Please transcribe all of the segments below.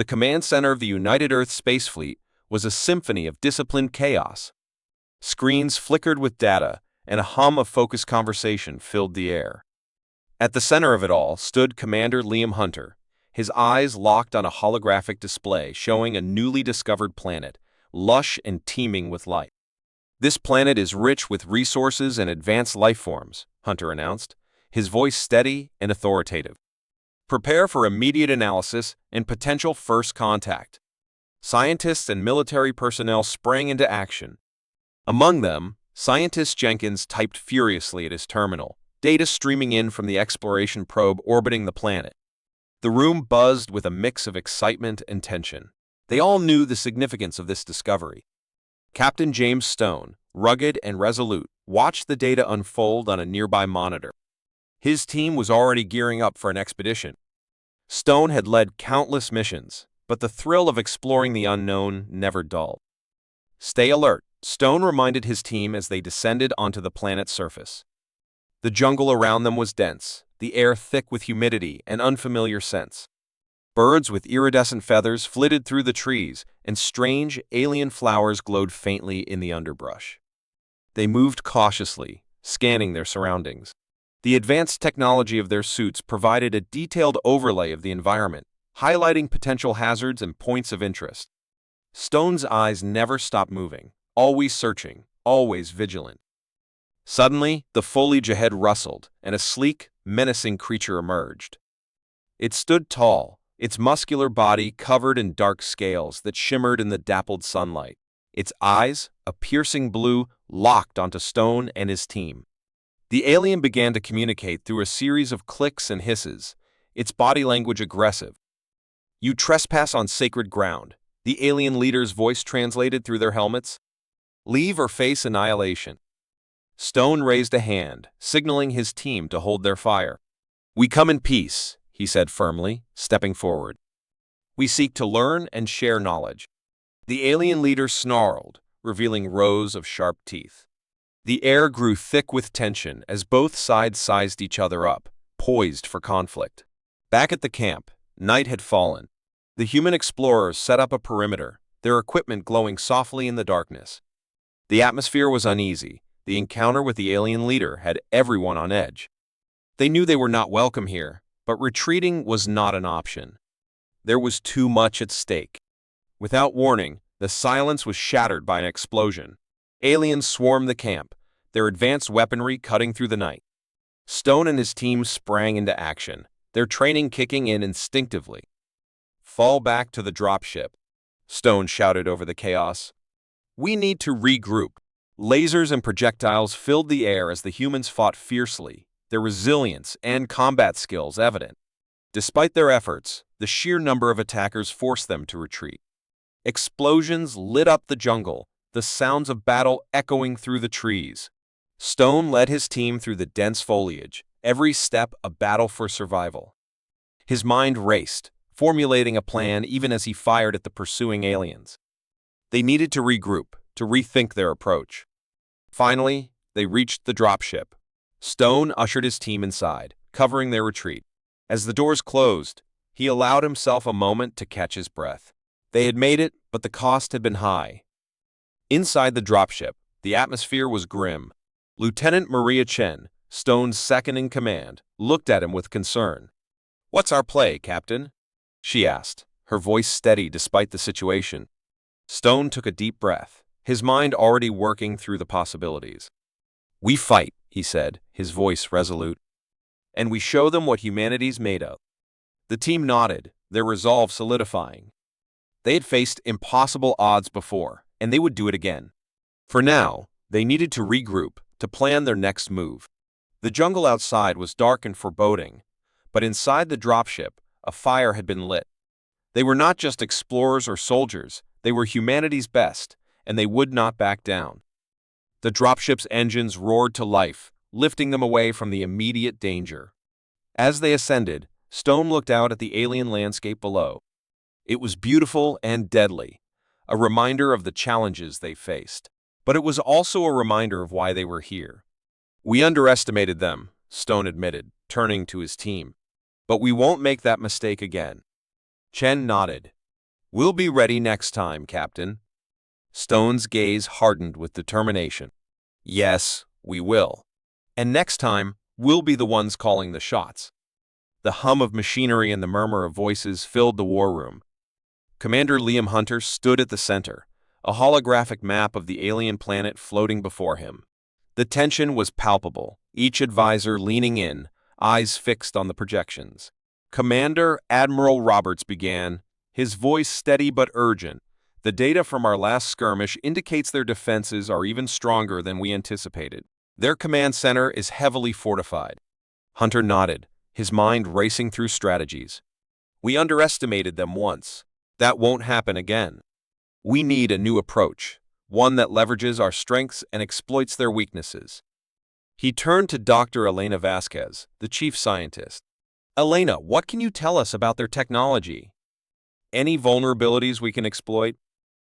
The command center of the United Earth Space Fleet was a symphony of disciplined chaos. Screens flickered with data, and a hum of focused conversation filled the air. At the center of it all stood Commander Liam Hunter, his eyes locked on a holographic display showing a newly discovered planet, lush and teeming with life. "This planet is rich with resources and advanced life forms," Hunter announced, his voice steady and authoritative. "Prepare for immediate analysis and potential first contact." Scientists and military personnel sprang into action. Among them, Scientist Jenkins typed furiously at his terminal, data streaming in from the exploration probe orbiting the planet. The room buzzed with a mix of excitement and tension. They all knew the significance of this discovery. Captain James Stone, rugged and resolute, watched the data unfold on a nearby monitor. His team was already gearing up for an expedition. Stone had led countless missions, but the thrill of exploring the unknown never dulled. "Stay alert," Stone reminded his team as they descended onto the planet's surface. The jungle around them was dense, the air thick with humidity and unfamiliar scents. Birds with iridescent feathers flitted through the trees, and strange, alien flowers glowed faintly in the underbrush. They moved cautiously, scanning their surroundings. The advanced technology of their suits provided a detailed overlay of the environment, highlighting potential hazards and points of interest. Stone's eyes never stopped moving, always searching, always vigilant. Suddenly, the foliage ahead rustled, and a sleek, menacing creature emerged. It stood tall, its muscular body covered in dark scales that shimmered in the dappled sunlight. Its eyes, a piercing blue, locked onto Stone and his team. The alien began to communicate through a series of clicks and hisses, its body language aggressive. "You trespass on sacred ground," the alien leader's voice translated through their helmets. "Leave or face annihilation." Stone raised a hand, signaling his team to hold their fire. "We come in peace," he said firmly, stepping forward. "We seek to learn and share knowledge." The alien leader snarled, revealing rows of sharp teeth. The air grew thick with tension as both sides sized each other up, poised for conflict. Back at the camp, night had fallen. The human explorers set up a perimeter, their equipment glowing softly in the darkness. The atmosphere was uneasy. The encounter with the alien leader had everyone on edge. They knew they were not welcome here, but retreating was not an option. There was too much at stake. Without warning, the silence was shattered by an explosion. Aliens swarmed the camp, their advanced weaponry cutting through the night. Stone and his team sprang into action, their training kicking in instinctively. "Fall back to the dropship," Stone shouted over the chaos. "We need to regroup." Lasers and projectiles filled the air as the humans fought fiercely, their resilience and combat skills evident. Despite their efforts, the sheer number of attackers forced them to retreat. Explosions lit up the jungle, the sounds of battle echoing through the trees. Stone led his team through the dense foliage, every step a battle for survival. His mind raced, formulating a plan even as he fired at the pursuing aliens. They needed to regroup, to rethink their approach. Finally, they reached the dropship. Stone ushered his team inside, covering their retreat. As the doors closed, he allowed himself a moment to catch his breath. They had made it, but the cost had been high. Inside the dropship, the atmosphere was grim. Lieutenant Maria Chen, Stone's second-in-command, looked at him with concern. "What's our play, Captain?" she asked, her voice steady despite the situation. Stone took a deep breath, his mind already working through the possibilities. "We fight," he said, his voice resolute. "And we show them what humanity's made of." The team nodded, their resolve solidifying. They had faced impossible odds before, and they would do it again. For now, they needed to regroup, to plan their next move. The jungle outside was dark and foreboding, but inside the dropship, a fire had been lit. They were not just explorers or soldiers, they were humanity's best, and they would not back down. The dropship's engines roared to life, lifting them away from the immediate danger. As they ascended, Stone looked out at the alien landscape below. It was beautiful and deadly, a reminder of the challenges they faced. But it was also a reminder of why they were here. "We underestimated them," Stone admitted, turning to his team. "But we won't make that mistake again." Chen nodded. We'll be ready next time, Captain. Stone's gaze hardened with determination. Yes, we will. And next time, we'll be the ones calling the shots. The hum of machinery and the murmur of voices filled the war room. Commander Liam Hunter stood at the center, a holographic map of the alien planet floating before him. The tension was palpable, each advisor leaning in, eyes fixed on the projections. Commander Admiral Roberts began, his voice steady but urgent. The data from our last skirmish indicates their defenses are even stronger than we anticipated. Their command center is heavily fortified. Hunter nodded, his mind racing through strategies. We underestimated them once. That won't happen again. We need a new approach, one that leverages our strengths and exploits their weaknesses. He turned to Dr. Elena Vasquez, the chief scientist. Elena, what can you tell us about their technology? Any vulnerabilities we can exploit?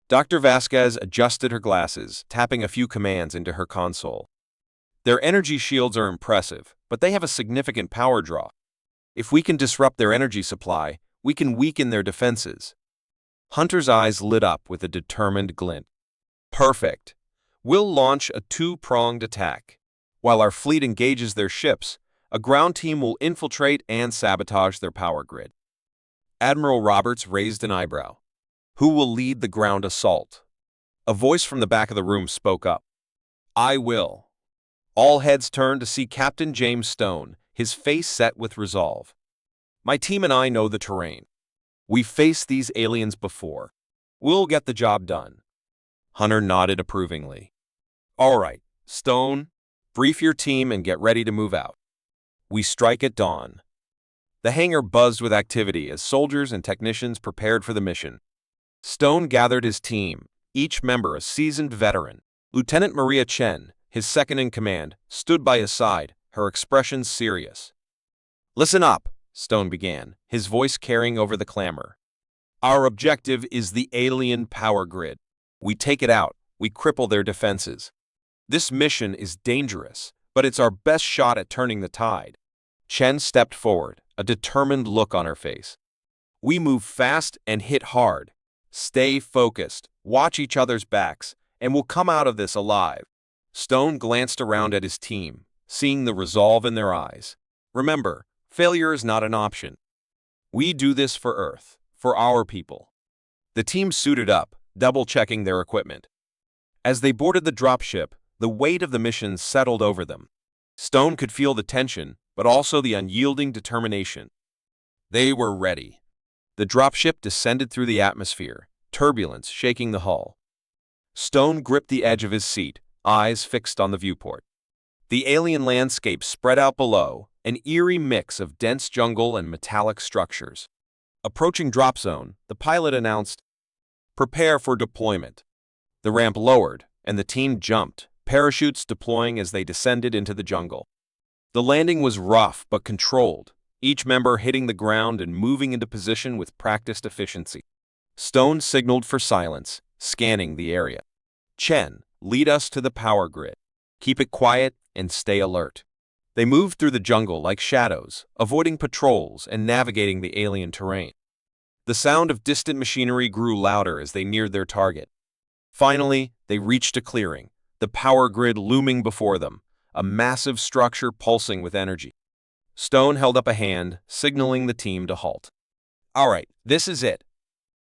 Dr. Vasquez adjusted her glasses, tapping a few commands into her console. Their energy shields are impressive, but they have a significant power draw. If we can disrupt their energy supply, we can weaken their defenses. Hunter's eyes lit up with a determined glint. Perfect. We'll launch a two-pronged attack. While our fleet engages their ships, a ground team will infiltrate and sabotage their power grid. Admiral Roberts raised an eyebrow. Who will lead the ground assault? A voice from the back of the room spoke up. I will. All heads turned to see Captain James Stone, his face set with resolve. My team and I know the terrain. We've faced these aliens before. We'll get the job done. Hunter nodded approvingly. All right, Stone, brief your team and get ready to move out. We strike at dawn. The hangar buzzed with activity as soldiers and technicians prepared for the mission. Stone gathered his team, each member a seasoned veteran. Lieutenant Maria Chen, his second-in-command, stood by his side, her expression serious. Listen up, Stone began, his voice carrying over the clamor. Our objective is the alien power grid. We take it out, we cripple their defenses. This mission is dangerous, but it's our best shot at turning the tide. Chen stepped forward, a determined look on her face. We move fast and hit hard. Stay focused, watch each other's backs, and we'll come out of this alive. Stone glanced around at his team, seeing the resolve in their eyes. Remember, failure is not an option. We do this for Earth, for our people. The team suited up, double-checking their equipment. As they boarded the dropship, the weight of the mission settled over them. Stone could feel the tension, but also the unyielding determination. They were ready. The dropship descended through the atmosphere, turbulence shaking the hull. Stone gripped the edge of his seat, eyes fixed on the viewport. The alien landscape spread out below, an eerie mix of dense jungle and metallic structures. Approaching drop zone, the pilot announced, "Prepare for deployment." The ramp lowered, and the team jumped, parachutes deploying as they descended into the jungle. The landing was rough but controlled, each member hitting the ground and moving into position with practiced efficiency. Stone signaled for silence, scanning the area. Chen, lead us to the power grid. Keep it quiet and stay alert. They moved through the jungle like shadows, avoiding patrols and navigating the alien terrain. The sound of distant machinery grew louder as they neared their target. Finally, they reached a clearing, the power grid looming before them, a massive structure pulsing with energy. Stone held up a hand, signaling the team to halt. All right, this is it.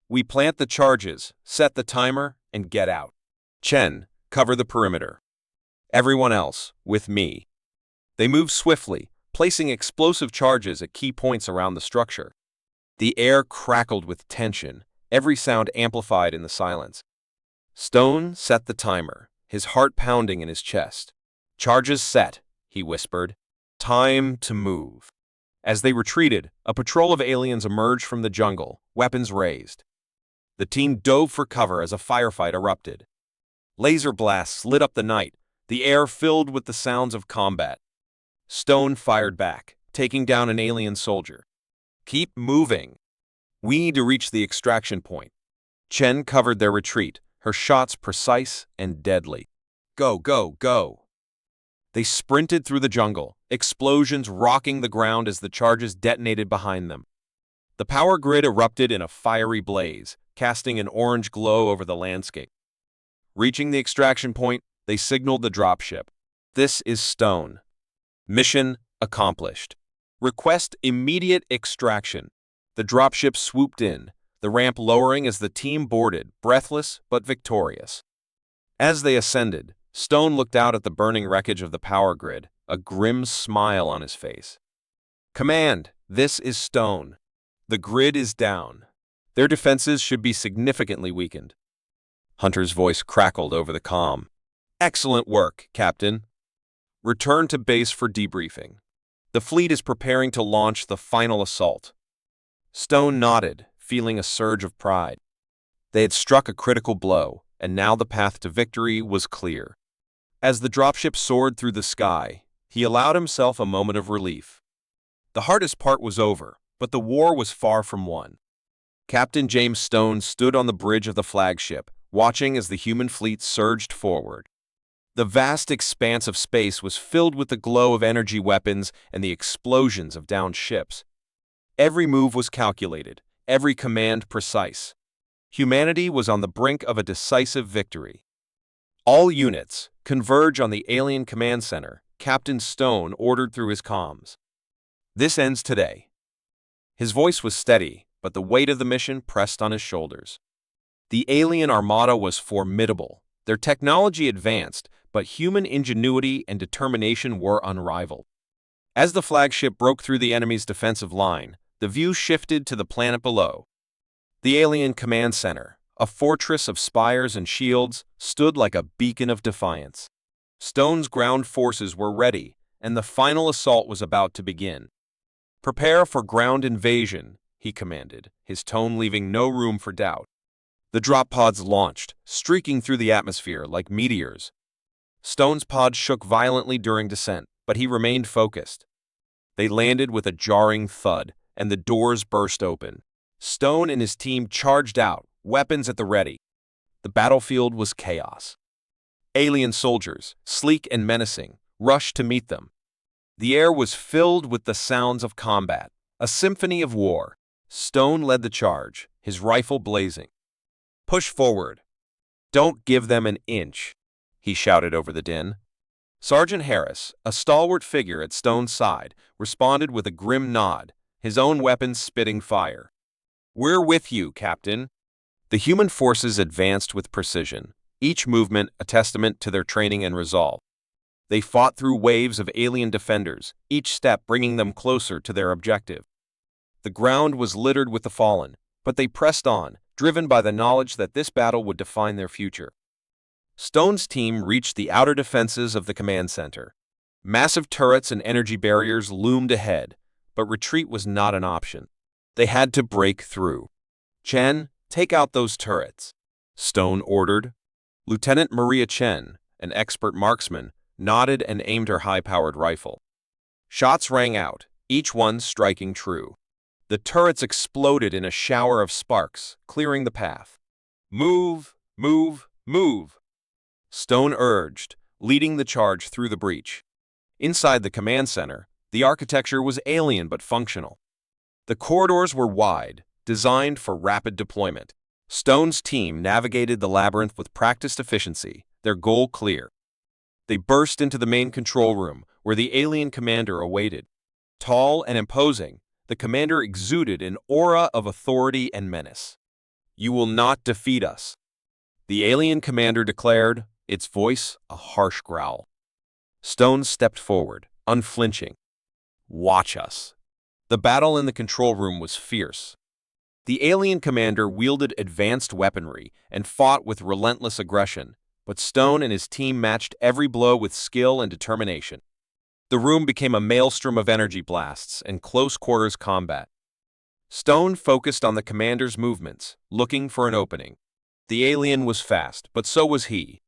We plant the charges, set the timer, and get out. Chen, cover the perimeter. Everyone else, with me. They moved swiftly, placing explosive charges at key points around the structure. The air crackled with tension, every sound amplified in the silence. Stone set the timer, his heart pounding in his chest. Charges set, he whispered. Time to move. As they retreated, a patrol of aliens emerged from the jungle, weapons raised. The team dove for cover as a firefight erupted. Laser blasts lit up the night, the air filled with the sounds of combat. Stone fired back, taking down an alien soldier. Keep moving. We need to reach the extraction point. Chen covered their retreat, her shots precise and deadly. Go, go, go. They sprinted through the jungle, explosions rocking the ground as the charges detonated behind them. The power grid erupted in a fiery blaze, casting an orange glow over the landscape. Reaching the extraction point, they signaled the dropship. This is Stone. Mission accomplished. Request immediate extraction. The dropship swooped in, the ramp lowering as the team boarded, breathless but victorious. As they ascended, Stone looked out at the burning wreckage of the power grid, a grim smile on his face. Command, this is Stone. The grid is down. Their defenses should be significantly weakened. Hunter's voice crackled over the comm. Excellent work, Captain. Return to base for debriefing. The fleet is preparing to launch the final assault. Stone nodded, feeling a surge of pride. They had struck a critical blow, and now the path to victory was clear. As the dropship soared through the sky, he allowed himself a moment of relief. The hardest part was over, but the war was far from won. Captain James Stone stood on the bridge of the flagship, watching as the human fleet surged forward. The vast expanse of space was filled with the glow of energy weapons and the explosions of downed ships. Every move was calculated, every command precise. Humanity was on the brink of a decisive victory. All units, converge on the alien command center, Captain Stone ordered through his comms. This ends today. His voice was steady, but the weight of the mission pressed on his shoulders. The alien armada was formidable. Their technology advanced, but human ingenuity and determination were unrivaled. As the flagship broke through the enemy's defensive line, the view shifted to the planet below. The alien command center, a fortress of spires and shields, stood like a beacon of defiance. Stone's ground forces were ready, and the final assault was about to begin. Prepare for ground invasion, he commanded, his tone leaving no room for doubt. The drop pods launched, streaking through the atmosphere like meteors. Stone's pod shook violently during descent, but he remained focused. They landed with a jarring thud, and the doors burst open. Stone and his team charged out, weapons at the ready. The battlefield was chaos. Alien soldiers, sleek and menacing, rushed to meet them. The air was filled with the sounds of combat, a symphony of war. Stone led the charge, his rifle blazing. Push forward. Don't give them an inch, he shouted over the din. Sergeant Harris, a stalwart figure at Stone's side, responded with a grim nod, his own weapons spitting fire. We're with you, Captain. The human forces advanced with precision, each movement a testament to their training and resolve. They fought through waves of alien defenders, each step bringing them closer to their objective. The ground was littered with the fallen, but they pressed on, driven by the knowledge that this battle would define their future. Stone's team reached the outer defenses of the command center. Massive turrets and energy barriers loomed ahead, but retreat was not an option. They had to break through. Chen, take out those turrets, Stone ordered. Lieutenant Maria Chen, an expert marksman, nodded and aimed her high-powered rifle. Shots rang out, each one striking true. The turrets exploded in a shower of sparks, clearing the path. Move, move, move, Stone urged, leading the charge through the breach. Inside the command center, the architecture was alien but functional. The corridors were wide, designed for rapid deployment. Stone's team navigated the labyrinth with practiced efficiency, their goal clear. They burst into the main control room, where the alien commander awaited. Tall and imposing, the commander exuded an aura of authority and menace. You will not defeat us, the alien commander declared, its voice a harsh growl. Stone stepped forward, unflinching. Watch us. The battle in the control room was fierce. The alien commander wielded advanced weaponry and fought with relentless aggression, but Stone and his team matched every blow with skill and determination. The room became a maelstrom of energy blasts and close-quarters combat. Stone focused on the commander's movements, looking for an opening. The alien was fast, but so was he.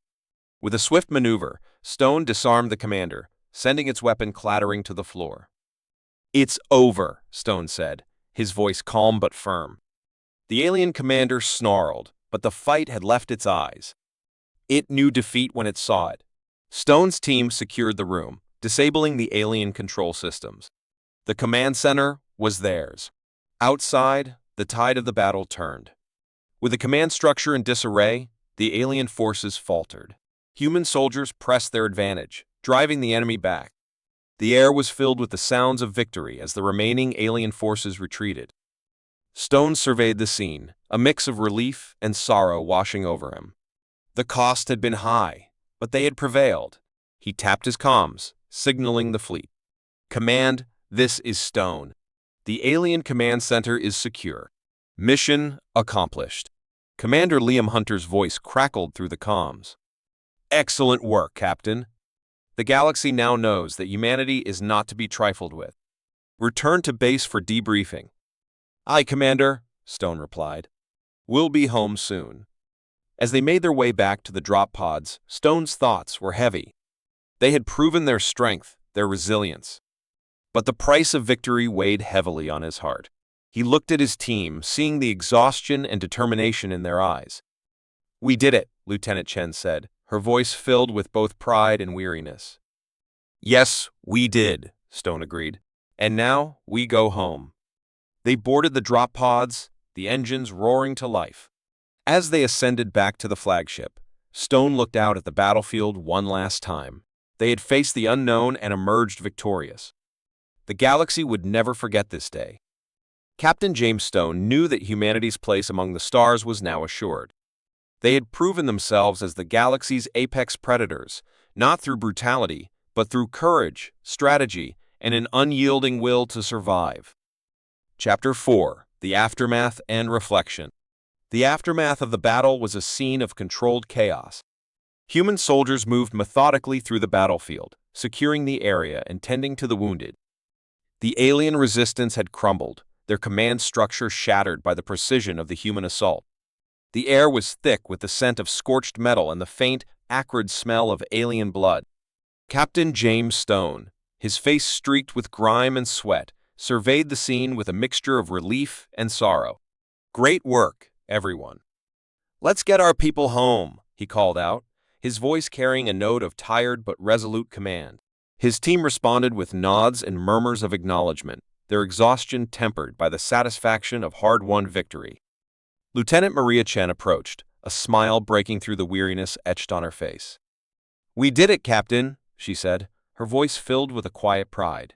With a swift maneuver, Stone disarmed the commander, sending its weapon clattering to the floor. It's over, Stone said, his voice calm but firm. The alien commander snarled, but the fight had left its eyes. It knew defeat when it saw it. Stone's team secured the room, disabling the alien control systems. The command center was theirs. Outside, the tide of the battle turned. With the command structure in disarray, the alien forces faltered. Human soldiers pressed their advantage, driving the enemy back. The air was filled with the sounds of victory as the remaining alien forces retreated. Stone surveyed the scene, a mix of relief and sorrow washing over him. The cost had been high, but they had prevailed. He tapped his comms, signaling the fleet. "Command, this is Stone. The alien command center is secure. Mission accomplished." Commander Liam Hunter's voice crackled through the comms. "Excellent work, Captain. The galaxy now knows that humanity is not to be trifled with. Return to base for debriefing." "Aye, Commander," Stone replied. "We'll be home soon." As they made their way back to the drop pods, Stone's thoughts were heavy. They had proven their strength, their resilience. But the price of victory weighed heavily on his heart. He looked at his team, seeing the exhaustion and determination in their eyes. "We did it," Lieutenant Chen said, her voice filled with both pride and weariness. "Yes, we did," Stone agreed. "And now we go home." They boarded the drop pods, the engines roaring to life. As they ascended back to the flagship, Stone looked out at the battlefield one last time. They had faced the unknown and emerged victorious. The galaxy would never forget this day. Captain James Stone knew that humanity's place among the stars was now assured. They had proven themselves as the galaxy's apex predators, not through brutality, but through courage, strategy, and an unyielding will to survive. Chapter 4: The Aftermath and Reflection. The aftermath of the battle was a scene of controlled chaos. Human soldiers moved methodically through the battlefield, securing the area and tending to the wounded. The alien resistance had crumbled, their command structure shattered by the precision of the human assault. The air was thick with the scent of scorched metal and the faint, acrid smell of alien blood. Captain James Stone, his face streaked with grime and sweat, surveyed the scene with a mixture of relief and sorrow. "Great work, everyone. Let's get our people home," he called out, his voice carrying a note of tired but resolute command. His team responded with nods and murmurs of acknowledgement, their exhaustion tempered by the satisfaction of hard-won victory. Lieutenant Maria Chen approached, a smile breaking through the weariness etched on her face. "We did it, Captain," she said, her voice filled with a quiet pride.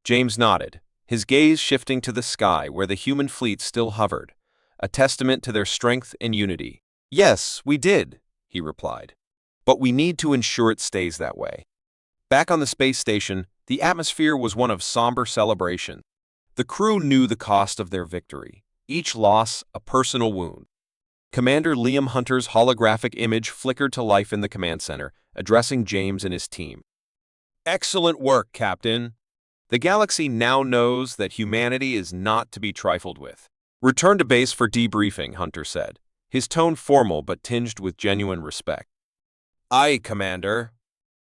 James nodded, his gaze shifting to the sky where the human fleet still hovered, a testament to their strength and unity. "Yes, we did," he replied. "But we need to ensure it stays that way." Back on the space station, the atmosphere was one of somber celebration. The crew knew the cost of their victory, each loss a personal wound. Commander Liam Hunter's holographic image flickered to life in the command center, addressing James and his team. "Excellent work, Captain. The galaxy now knows that humanity is not to be trifled with." "Return to base for debriefing," Hunter said, his tone formal but tinged with genuine respect. "Aye, Commander."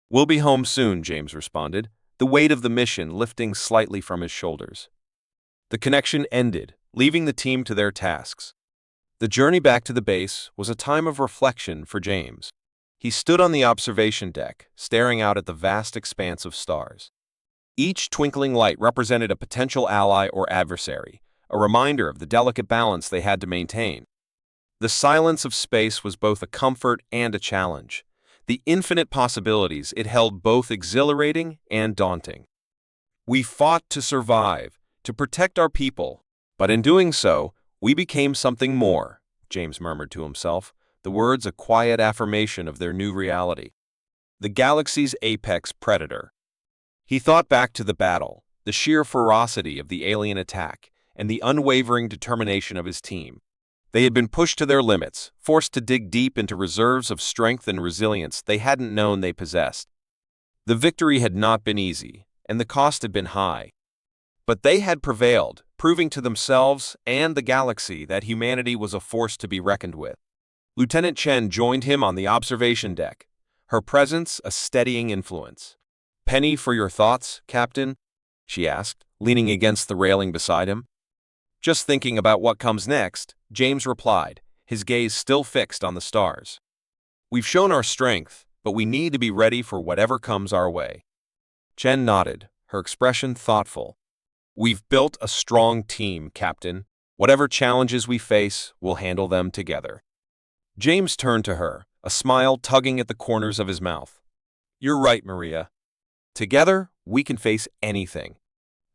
"We'll be home soon," James responded, the weight of the mission lifting slightly from his shoulders. The connection ended, leaving the team to their tasks. The journey back to the base was a time of reflection for James. He stood on the observation deck, staring out at the vast expanse of stars. Each twinkling light represented a potential ally or adversary, a reminder of the delicate balance they had to maintain. The silence of space was both a comfort and a challenge. The infinite possibilities it held both exhilarating and daunting. "We fought to survive, to protect our people, but in doing so, we became something more," James murmured to himself, the words a quiet affirmation of their new reality. The galaxy's apex predator. He thought back to the battle, the sheer ferocity of the alien attack, and the unwavering determination of his team. They had been pushed to their limits, forced to dig deep into reserves of strength and resilience they hadn't known they possessed. The victory had not been easy, and the cost had been high. But they had prevailed, proving to themselves and the galaxy that humanity was a force to be reckoned with. Lieutenant Chen joined him on the observation deck, her presence a steadying influence. "Penny for your thoughts, Captain?" she asked, leaning against the railing beside him. "Just thinking about what comes next," James replied, his gaze still fixed on the stars. "We've shown our strength, but we need to be ready for whatever comes our way." Chen nodded, her expression thoughtful. "We've built a strong team, Captain. Whatever challenges we face, we'll handle them together. James turned to her, a smile tugging at the corners of his mouth. You're right, Maria. Together, we can face anything.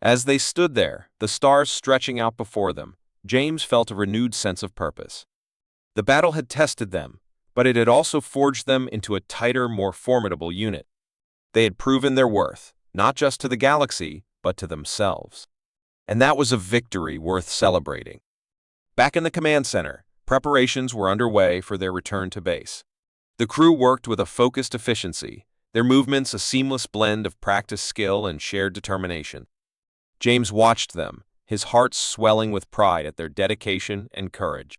As they stood there, the stars stretching out before them, James felt a renewed sense of purpose. The battle had tested them, but it had also forged them into a tighter, more formidable unit. They had proven their worth, not just to the galaxy, but to themselves. And that was a victory worth celebrating. Back in the command center, preparations were underway for their return to base. The crew worked with a focused efficiency, their movements a seamless blend of practiced skill and shared determination. James watched them, his heart swelling with pride at their dedication and courage.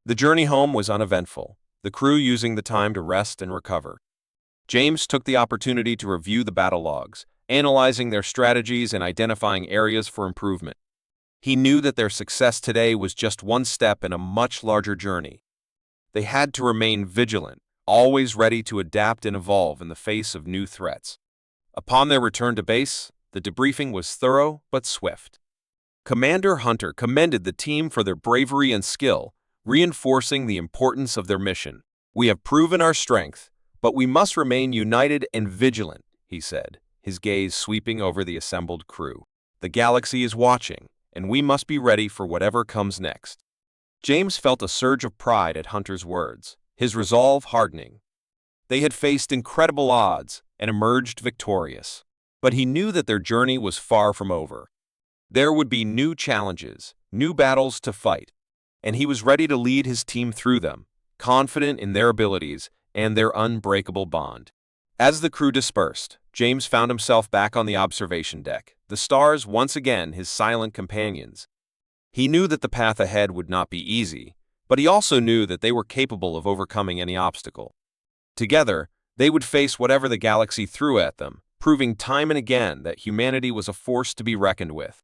The journey home was uneventful, the crew using the time to rest and recover. James took the opportunity to review the battle logs, analyzing their strategies and identifying areas for improvement. He knew that their success today was just one step in a much larger journey. They had to remain vigilant, always ready to adapt and evolve in the face of new threats. Upon their return to base, the debriefing was thorough but swift. Commander Hunter commended the team for their bravery and skill, reinforcing the importance of their mission. We have proven our strength, but we must remain united and vigilant, he said, his gaze sweeping over the assembled crew. The galaxy is watching, and we must be ready for whatever comes next. James felt a surge of pride at Hunter's words, his resolve hardening. They had faced incredible odds and emerged victorious, but he knew that their journey was far from over. There would be new challenges, new battles to fight, and he was ready to lead his team through them, confident in their abilities and their unbreakable bond. As the crew dispersed, James found himself back on the observation deck, the stars once again his silent companions. He knew that the path ahead would not be easy, but he also knew that they were capable of overcoming any obstacle. Together, they would face whatever the galaxy threw at them, proving time and again that humanity was a force to be reckoned with.